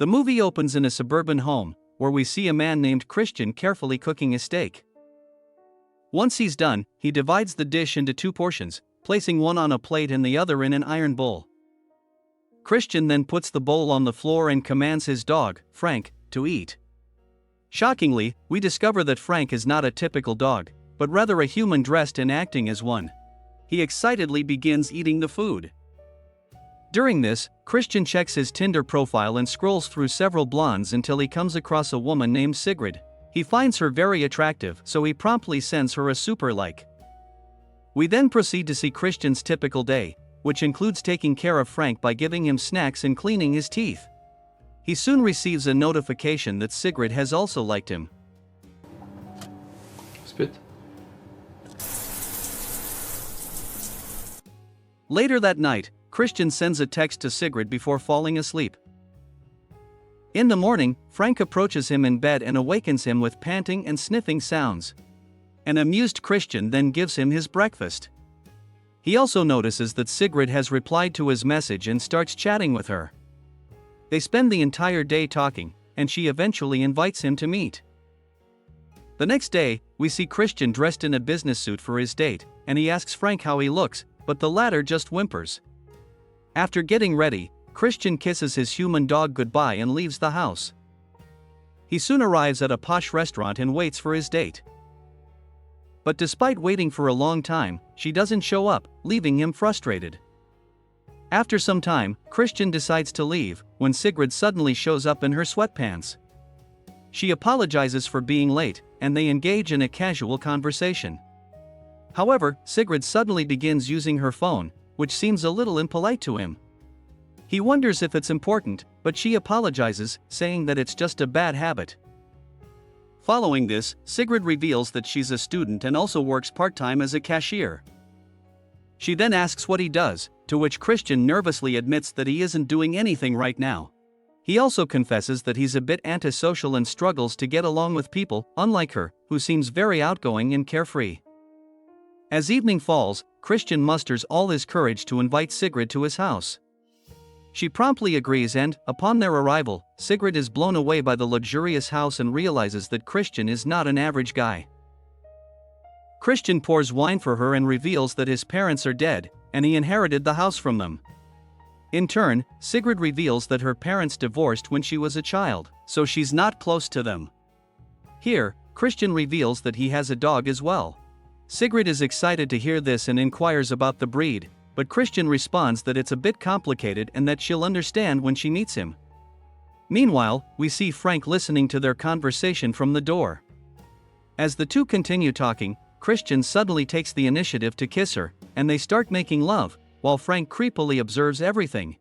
The movie opens in a suburban home, where we see a man named Christian carefully cooking a steak. Once he's done, he divides the dish into two portions, placing one on a plate and the other in an iron bowl. Christian then puts the bowl on the floor and commands his dog, Frank, to eat. Shockingly, we discover that Frank is not a typical dog, but rather a human dressed and acting as one. He excitedly begins eating the food. During this, Christian checks his Tinder profile and scrolls through several blondes until he comes across a woman named Sigrid. He finds her very attractive, so he promptly sends her a super like. We then proceed to see Christian's typical day, which includes taking care of Frank by giving him snacks and cleaning his teeth. He soon receives a notification that Sigrid has also liked him. Spit. Later that night, Christian sends a text to Sigrid before falling asleep. In the morning, Frank approaches him in bed and awakens him with panting and sniffing sounds. An amused Christian then gives him his breakfast. He also notices that Sigrid has replied to his message and starts chatting with her. They spend the entire day talking, and she eventually invites him to meet. The next day, we see Christian dressed in a business suit for his date, and he asks Frank how he looks, but the latter just whimpers. After getting ready, Christian kisses his human dog goodbye and leaves the house. He soon arrives at a posh restaurant and waits for his date. But despite waiting for a long time, she doesn't show up, leaving him frustrated. After some time, Christian decides to leave, when Sigrid suddenly shows up in her sweatpants. She apologizes for being late, and they engage in a casual conversation. However, Sigrid suddenly begins using her phone, which seems a little impolite to him. He wonders if it's important, but she apologizes, saying that it's just a bad habit. Following this, Sigrid reveals that she's a student and also works part-time as a cashier. She then asks what he does, to which Christian nervously admits that he isn't doing anything right now. He also confesses that he's a bit antisocial and struggles to get along with people, unlike her, who seems very outgoing and carefree. As evening falls, Christian musters all his courage to invite Sigrid to his house. She promptly agrees and, upon their arrival, Sigrid is blown away by the luxurious house and realizes that Christian is not an average guy. Christian pours wine for her and reveals that his parents are dead, and he inherited the house from them. In turn, Sigrid reveals that her parents divorced when she was a child, so she's not close to them. Here, Christian reveals that he has a dog as well. Sigrid is excited to hear this and inquires about the breed, but Christian responds that it's a bit complicated and that she'll understand when she meets him. Meanwhile, we see Frank listening to their conversation from the door. As the two continue talking, Christian suddenly takes the initiative to kiss her, and they start making love, while Frank creepily observes everything.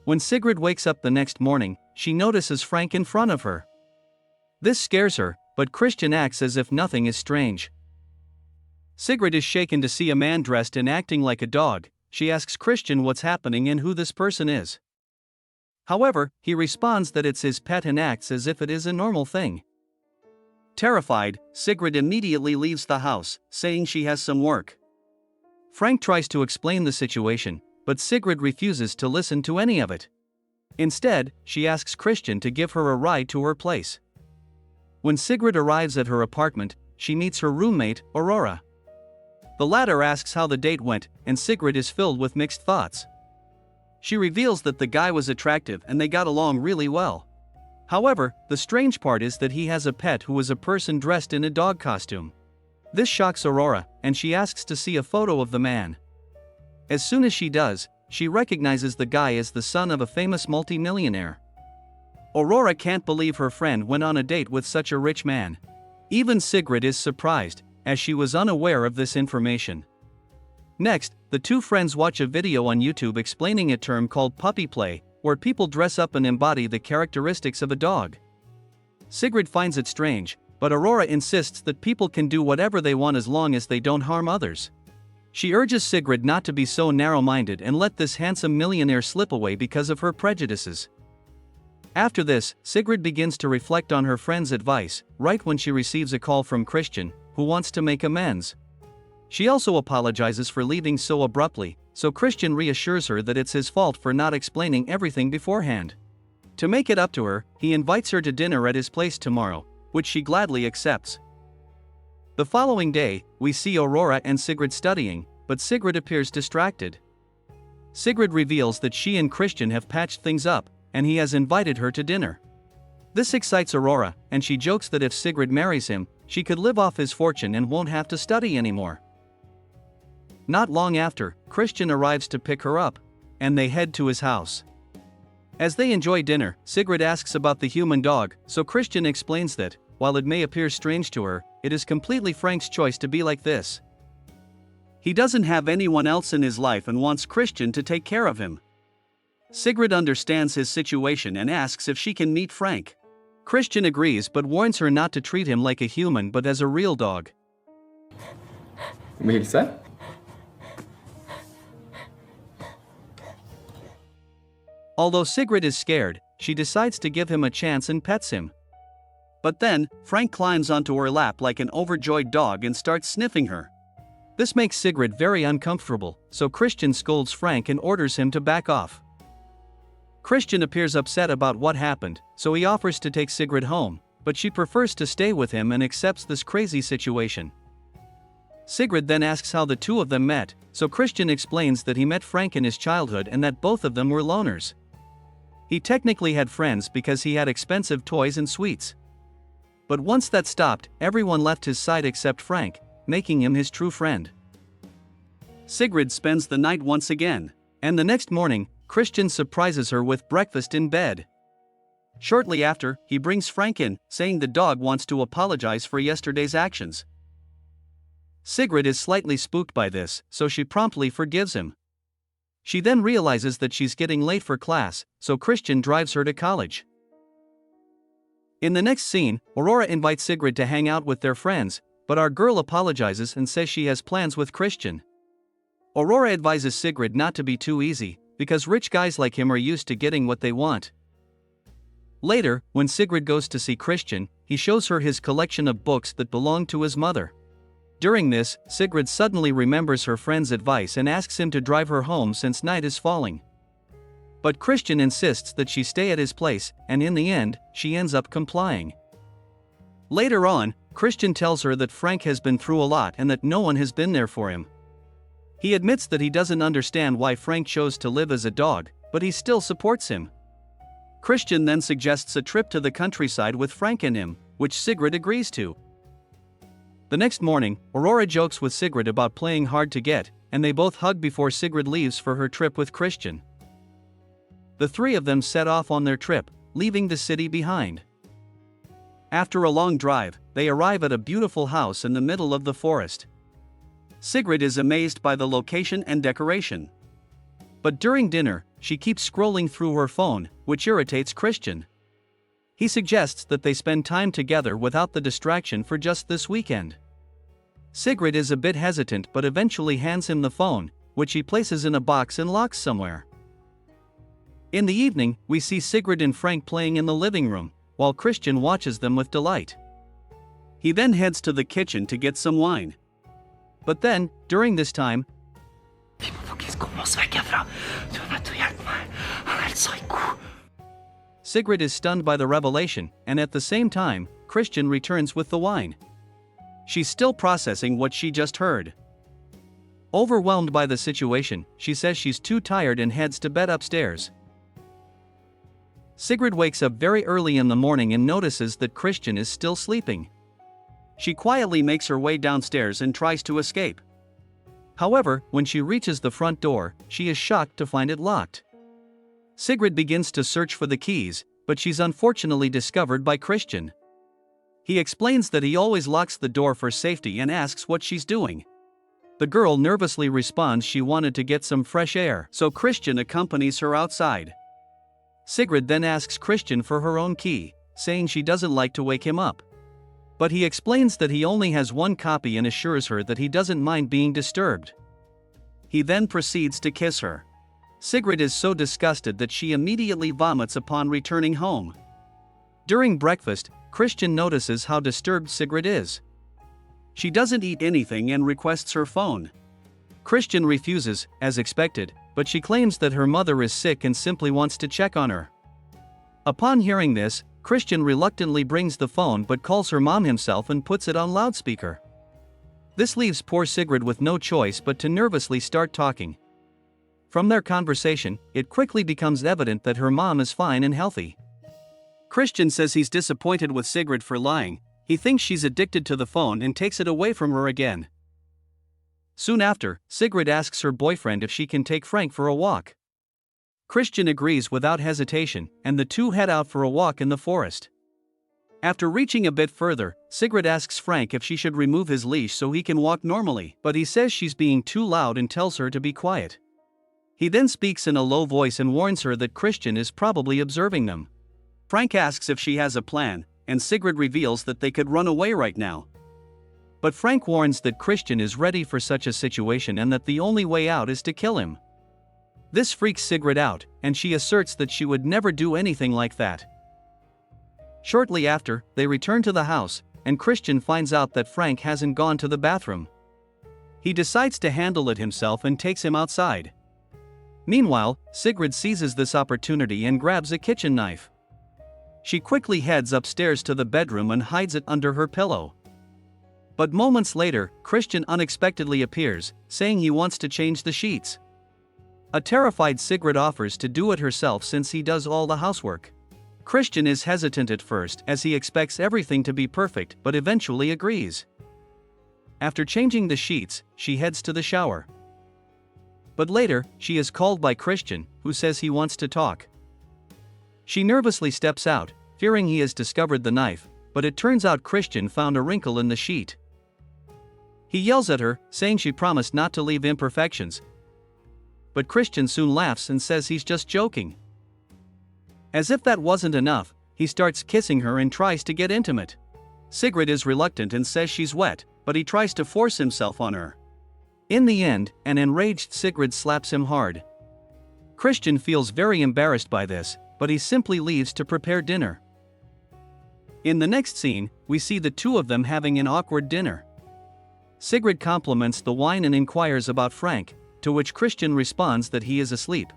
When Sigrid wakes up the next morning, she notices Frank in front of her. This scares her, but Christian acts as if nothing is strange. Sigrid is shaken to see a man dressed and acting like a dog. She asks Christian what's happening and who this person is. However, he responds that it's his pet and acts as if it is a normal thing. Terrified, Sigrid immediately leaves the house, saying she has some work. Frank tries to explain the situation, but Sigrid refuses to listen to any of it. Instead, she asks Christian to give her a ride to her place. When Sigrid arrives at her apartment, she meets her roommate, Aurora. The latter asks how the date went, and Sigrid is filled with mixed thoughts. She reveals that the guy was attractive and they got along really well. However, the strange part is that he has a pet who is a person dressed in a dog costume. This shocks Aurora, and she asks to see a photo of the man. As soon as she does, she recognizes the guy as the son of a famous multi-millionaire. Aurora can't believe her friend went on a date with such a rich man. Even Sigrid is surprised, as she was unaware of this information. Next, the two friends watch a video on YouTube explaining a term called puppy play, where people dress up and embody the characteristics of a dog. Sigrid finds it strange, but Aurora insists that people can do whatever they want as long as they don't harm others. She urges Sigrid not to be so narrow-minded and let this handsome millionaire slip away because of her prejudices. After this, Sigrid begins to reflect on her friend's advice, right when she receives a call from Christian, who wants to make amends. She also apologizes for leaving so abruptly, so Christian reassures her that it's his fault for not explaining everything beforehand. To make it up to her, he invites her to dinner at his place tomorrow, which she gladly accepts. The following day, we see Aurora and Sigrid studying, but Sigrid appears distracted. Sigrid reveals that she and Christian have patched things up, and he has invited her to dinner. This excites Aurora, and she jokes that if Sigrid marries him, she could live off his fortune and won't have to study anymore. Not long after, Christian arrives to pick her up, and they head to his house. As they enjoy dinner, Sigrid asks about the human dog, so Christian explains that, while it may appear strange to her, it is completely Frank's choice to be like this. He doesn't have anyone else in his life and wants Christian to take care of him. Sigrid understands his situation and asks if she can meet Frank. Christian agrees but warns her not to treat him like a human but as a real dog. Although Sigrid is scared, she decides to give him a chance and pets him. But then, Frank climbs onto her lap like an overjoyed dog and starts sniffing her. This makes Sigrid very uncomfortable, so Christian scolds Frank and orders him to back off. Christian appears upset about what happened, so he offers to take Sigrid home, but she prefers to stay with him and accepts this crazy situation. Sigrid then asks how the two of them met, so Christian explains that he met Frank in his childhood and that both of them were loners. He technically had friends because he had expensive toys and sweets. But once that stopped, everyone left his side except Frank, making him his true friend. Sigrid spends the night once again, and the next morning, Christian surprises her with breakfast in bed. Shortly after, he brings Frank in, saying the dog wants to apologize for yesterday's actions. Sigrid is slightly spooked by this, so she promptly forgives him. She then realizes that she's getting late for class, so Christian drives her to college. In the next scene, Aurora invites Sigrid to hang out with their friends, but our girl apologizes and says she has plans with Christian. Aurora advises Sigrid not to be too easy, because rich guys like him are used to getting what they want. Later, when Sigrid goes to see Christian, he shows her his collection of books that belong to his mother. During this, Sigrid suddenly remembers her friend's advice and asks him to drive her home since night is falling. But Christian insists that she stay at his place, and in the end, she ends up complying. Later on, Christian tells her that Frank has been through a lot and that no one has been there for him. He admits that he doesn't understand why Frank chose to live as a dog, but he still supports him. Christian then suggests a trip to the countryside with Frank and him, which Sigrid agrees to. The next morning, Aurora jokes with Sigrid about playing hard to get, and they both hug before Sigrid leaves for her trip with Christian. The three of them set off on their trip, leaving the city behind. After a long drive, they arrive at a beautiful house in the middle of the forest. Sigrid is amazed by the location and decoration. But during dinner, she keeps scrolling through her phone, which irritates Christian. He suggests that they spend time together without the distraction for just this weekend. Sigrid is a bit hesitant but eventually hands him the phone, which he places in a box and locks somewhere. In the evening, we see Sigrid and Frank playing in the living room, while Christian watches them with delight. He then heads to the kitchen to get some wine. But then, during this time, Sigrid is stunned by the revelation, and at the same time, Christian returns with the wine. She's still processing what she just heard. Overwhelmed by the situation, she says she's too tired and heads to bed upstairs. Sigrid wakes up very early in the morning and notices that Christian is still sleeping. She quietly makes her way downstairs and tries to escape. However, when she reaches the front door, she is shocked to find it locked. Sigrid begins to search for the keys, but she's unfortunately discovered by Christian. He explains that he always locks the door for safety and asks what she's doing. The girl nervously responds she wanted to get some fresh air, so Christian accompanies her outside. Sigrid then asks Christian for her own key, saying she doesn't like to wake him up. But he explains that he only has one copy and assures her that he doesn't mind being disturbed. He then proceeds to kiss her. Sigrid is so disgusted that she immediately vomits upon returning home. During breakfast, Christian notices how disturbed Sigrid is. She doesn't eat anything and requests her phone. Christian refuses, as expected, but she claims that her mother is sick and simply wants to check on her. Upon hearing this, Christian reluctantly brings the phone but calls her mom himself and puts it on loudspeaker. This leaves poor Sigrid with no choice but to nervously start talking. From their conversation, it quickly becomes evident that her mom is fine and healthy. Christian says he's disappointed with Sigrid for lying. He thinks she's addicted to the phone and takes it away from her again. Soon after, Sigrid asks her boyfriend if she can take Frank for a walk. Christian agrees without hesitation, and the two head out for a walk in the forest. After reaching a bit further, Sigrid asks Frank if she should remove his leash so he can walk normally, but he says she's being too loud and tells her to be quiet. He then speaks in a low voice and warns her that Christian is probably observing them. Frank asks if she has a plan, and Sigrid reveals that they could run away right now. But Frank warns that Christian is ready for such a situation and that the only way out is to kill him. This freaks Sigrid out, and she asserts that she would never do anything like that. Shortly after, they return to the house, and Christian finds out that Frank hasn't gone to the bathroom. He decides to handle it himself and takes him outside. Meanwhile, Sigrid seizes this opportunity and grabs a kitchen knife. She quickly heads upstairs to the bedroom and hides it under her pillow. But moments later, Christian unexpectedly appears, saying he wants to change the sheets. A terrified Sigrid offers to do it herself since he does all the housework. Christian is hesitant at first as he expects everything to be perfect but eventually agrees. After changing the sheets, she heads to the shower. But later, she is called by Christian, who says he wants to talk. She nervously steps out, fearing he has discovered the knife, but it turns out Christian found a wrinkle in the sheet. He yells at her, saying she promised not to leave imperfections. But Christian soon laughs and says he's just joking. As if that wasn't enough, he starts kissing her and tries to get intimate. Sigrid is reluctant and says she's wet, but he tries to force himself on her. In the end, an enraged Sigrid slaps him hard. Christian feels very embarrassed by this, but he simply leaves to prepare dinner. In the next scene, we see the two of them having an awkward dinner. Sigrid compliments the wine and inquires about Frank, to which Christian responds that he is asleep.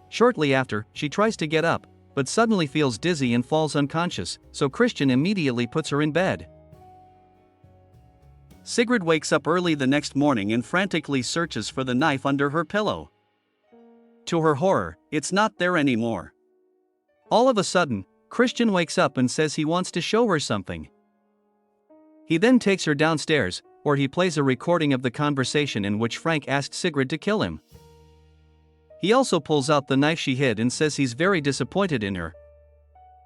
Shortly after, she tries to get up, but suddenly feels dizzy and falls unconscious, so Christian immediately puts her in bed. Sigrid wakes up early the next morning and frantically searches for the knife under her pillow. To her horror, it's not there anymore. All of a sudden, Christian wakes up and says he wants to show her something. He then takes her downstairs, where he plays a recording of the conversation in which Frank asked Sigrid to kill him. He also pulls out the knife she hid and says he's very disappointed in her.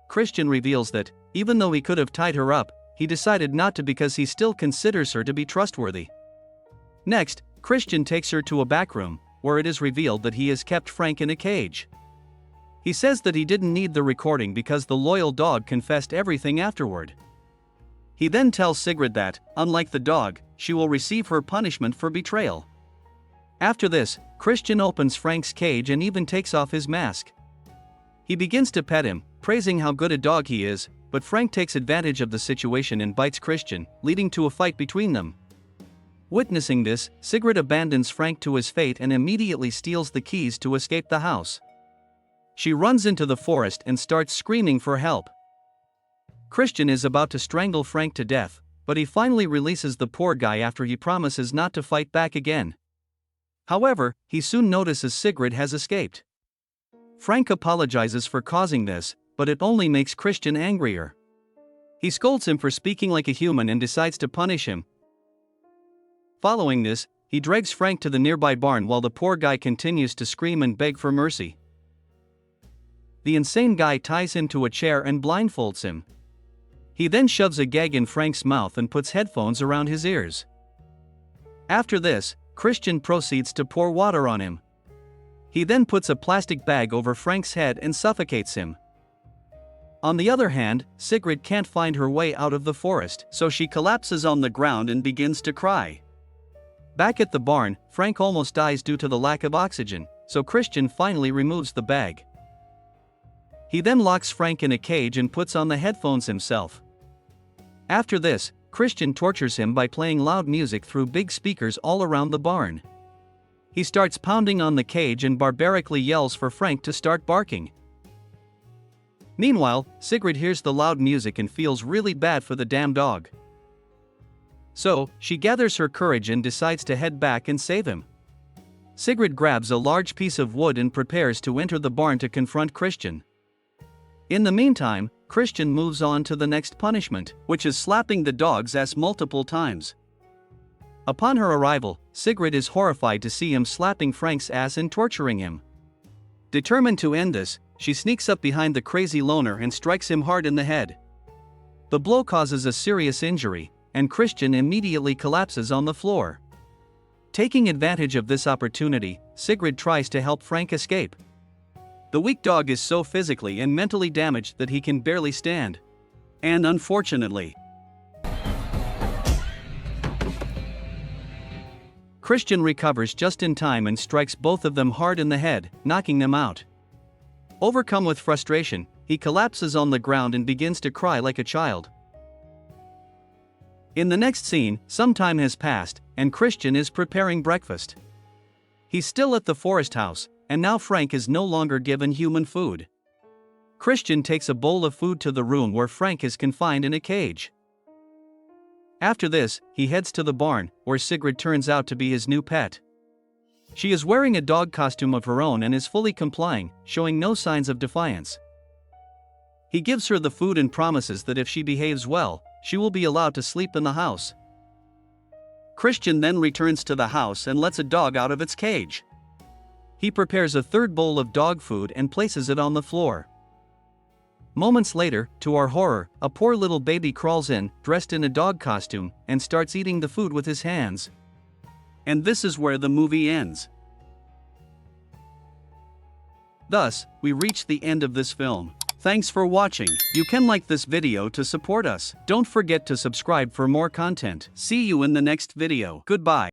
Christian reveals that, even though he could have tied her up, he decided not to because he still considers her to be trustworthy. Next, Christian takes her to a back room, where it is revealed that he has kept Frank in a cage. He says that he didn't need the recording because the loyal dog confessed everything afterward. He then tells Sigrid that, unlike the dog, she will receive her punishment for betrayal. After this, Christian opens Frank's cage and even takes off his mask. He begins to pet him, praising how good a dog he is, but Frank takes advantage of the situation and bites Christian, leading to a fight between them. Witnessing this, Sigrid abandons Frank to his fate and immediately steals the keys to escape the house. She runs into the forest and starts screaming for help. Christian is about to strangle Frank to death, but he finally releases the poor guy after he promises not to fight back again. However, he soon notices Sigrid has escaped. Frank apologizes for causing this, but it only makes Christian angrier. He scolds him for speaking like a human and decides to punish him. Following this, he drags Frank to the nearby barn while the poor guy continues to scream and beg for mercy. The insane guy ties him to a chair and blindfolds him. He then shoves a gag in Frank's mouth and puts headphones around his ears. After this, Christian proceeds to pour water on him. He then puts a plastic bag over Frank's head and suffocates him. On the other hand, Sigrid can't find her way out of the forest, so she collapses on the ground and begins to cry. Back at the barn, Frank almost dies due to the lack of oxygen, so Christian finally removes the bag. He then locks Frank in a cage and puts on the headphones himself. After this, Christian tortures him by playing loud music through big speakers all around the barn. He starts pounding on the cage and barbarically yells for Frank to start barking. Meanwhile, Sigrid hears the loud music and feels really bad for the damn dog. So, she gathers her courage and decides to head back and save him. Sigrid grabs a large piece of wood and prepares to enter the barn to confront Christian. In the meantime, Christian moves on to the next punishment, which is slapping the dog's ass multiple times. Upon her arrival, Sigrid is horrified to see him slapping Frank's ass and torturing him. Determined to end this, she sneaks up behind the crazy loner and strikes him hard in the head. The blow causes a serious injury, and Christian immediately collapses on the floor. Taking advantage of this opportunity, Sigrid tries to help Frank escape. The weak dog is so physically and mentally damaged that he can barely stand. And unfortunately, Christian recovers just in time and strikes both of them hard in the head, knocking them out. Overcome with frustration, he collapses on the ground and begins to cry like a child. In the next scene, some time has passed, and Christian is preparing breakfast. He's still at the forest house, and now Frank is no longer given human food. Christian takes a bowl of food to the room where Frank is confined in a cage. After this, he heads to the barn, where Sigrid turns out to be his new pet. She is wearing a dog costume of her own and is fully complying, showing no signs of defiance. He gives her the food and promises that if she behaves well, she will be allowed to sleep in the house. Christian then returns to the house and lets a dog out of its cage. He prepares a third bowl of dog food and places it on the floor. Moments later, to our horror, a poor little baby crawls in, dressed in a dog costume, and starts eating the food with his hands. And this is where the movie ends. Thus, we reach the end of this film. Thanks for watching. You can like this video to support us. Don't forget to subscribe for more content. See you in the next video. Goodbye.